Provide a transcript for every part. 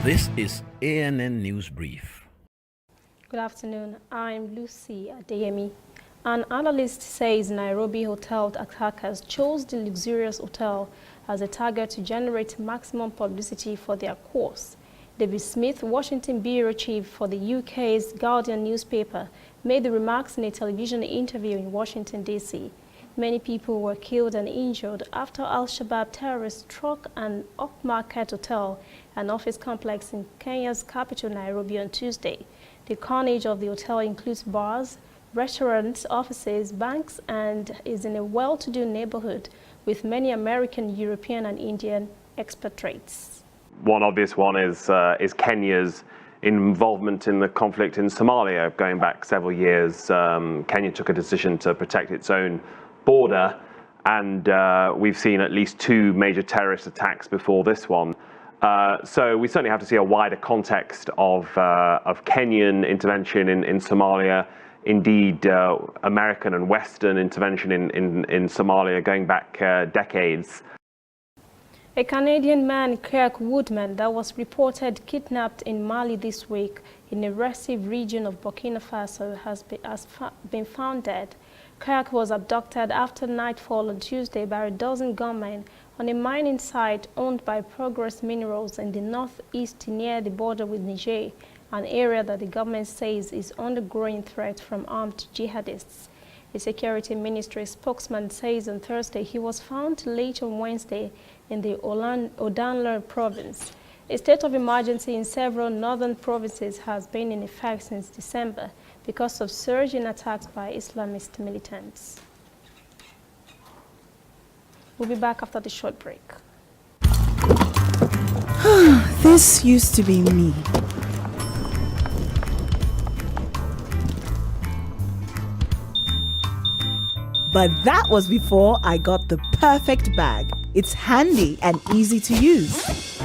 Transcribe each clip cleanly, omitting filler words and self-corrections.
This is ANN News Brief. Good afternoon. I'm Lucy Adeyemi. An analyst says Nairobi hotel attackers chose the luxurious hotel as a target to generate maximum publicity for their course. David Smith, Washington bureau chief for the UK's Guardian newspaper, made the remarks in a television interview in Washington, D.C. Many people were killed and injured after Al-Shabaab terrorists struck an upmarket hotel and office complex in Kenya's capital, Nairobi, on Tuesday. The carnage of the hotel includes bars, restaurants, offices, banks, and is in a well-to-do neighborhood with many American, European, and Indian expatriates. One obvious one is Kenya's involvement in the conflict in Somalia. Going back several years, Kenya took a decision to protect its own border, and we've seen at least 2 major terrorist attacks before this one. So we certainly have to see a wider context of Kenyan intervention in Somalia, indeed American and Western intervention in Somalia going back decades. A Canadian man, Kirk Woodman, that was reported kidnapped in Mali this week in a restive region of Burkina Faso has been found dead. Kirk was abducted after nightfall on Tuesday by a dozen gunmen on a mining site owned by Progress Minerals in the northeast near the border with Niger, an area that the government says is under growing threat from armed jihadists. A security ministry spokesman says on Thursday he was found late on Wednesday in the Odanla province. A state of emergency in several northern provinces has been in effect since December because of surging attacks by Islamist militants. We'll be back after the short break. This used to be me. But that was before I got the perfect bag. It's handy and easy to use.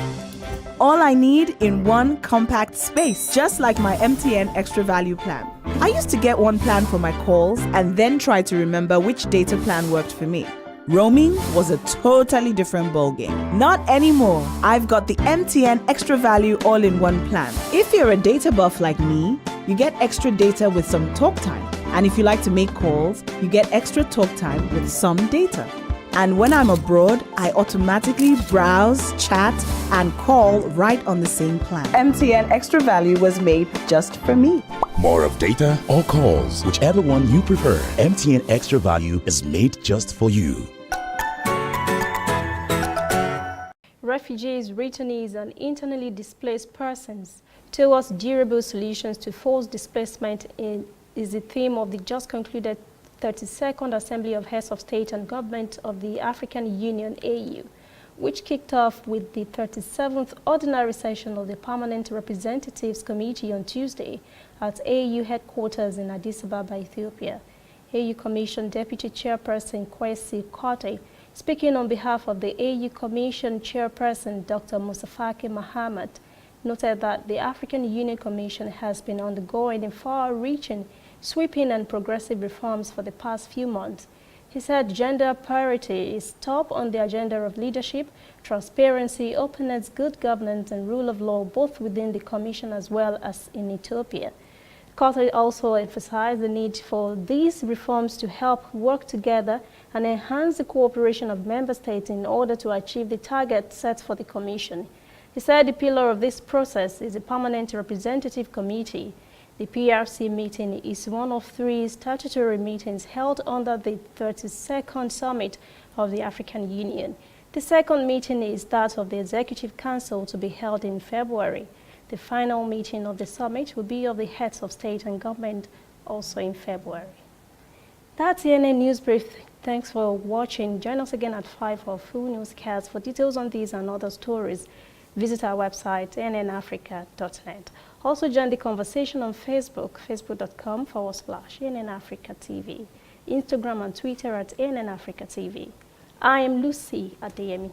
All I need in one compact space, just like my MTN Extra Value plan. I used to get one plan for my calls and then try to remember which data plan worked for me. Roaming was a totally different ballgame. Not anymore. I've got the MTN Extra Value all-in-one plan. If you're a data buff like me, you get extra data with some talk time. And if you like to make calls, you get extra talk time with some data. And when I'm abroad, I automatically browse, chat, and call right on the same plan. MTN Extra Value was made just for me. More of data or calls, whichever one you prefer. MTN Extra Value is made just for you. Refugees, returnees, and internally displaced persons towards durable solutions to forced displacement is the theme of the just concluded 32nd Assembly of Heads of State and Government of the African Union, AU, which kicked off with the 37th Ordinary Session of the Permanent Representatives Committee on Tuesday at AU headquarters in Addis Ababa, Ethiopia. AU Commission Deputy Chairperson Kwesi Kote, speaking on behalf of the AU Commission Chairperson Dr. Musafaki Mahamat, noted that the African Union Commission has been undergoing far-reaching, sweeping and progressive reforms for the past few months. He said gender parity is top on the agenda of leadership, transparency, openness, good governance, and rule of law, both within the Commission as well as in Ethiopia. Kote also emphasized the need for these reforms to help work together and enhance the cooperation of member states in order to achieve the target set for the Commission. He said the pillar of this process is a Permanent Representative Committee. The PRC meeting is one of 3 statutory meetings held under the 32nd Summit of the African Union. The second meeting is that of the Executive Council to be held in February. The final meeting of the summit will be of the heads of state and government also in February. That's ANN News Brief. Thanks for watching. Join us again at 5 for full newscasts. For details on these and other stories, visit our website, annafrica.net. Also join the conversation on Facebook, facebook.com/ANNAfricaTV, Instagram and Twitter at ANNAfricaTV. I am Lucy Adeyemi.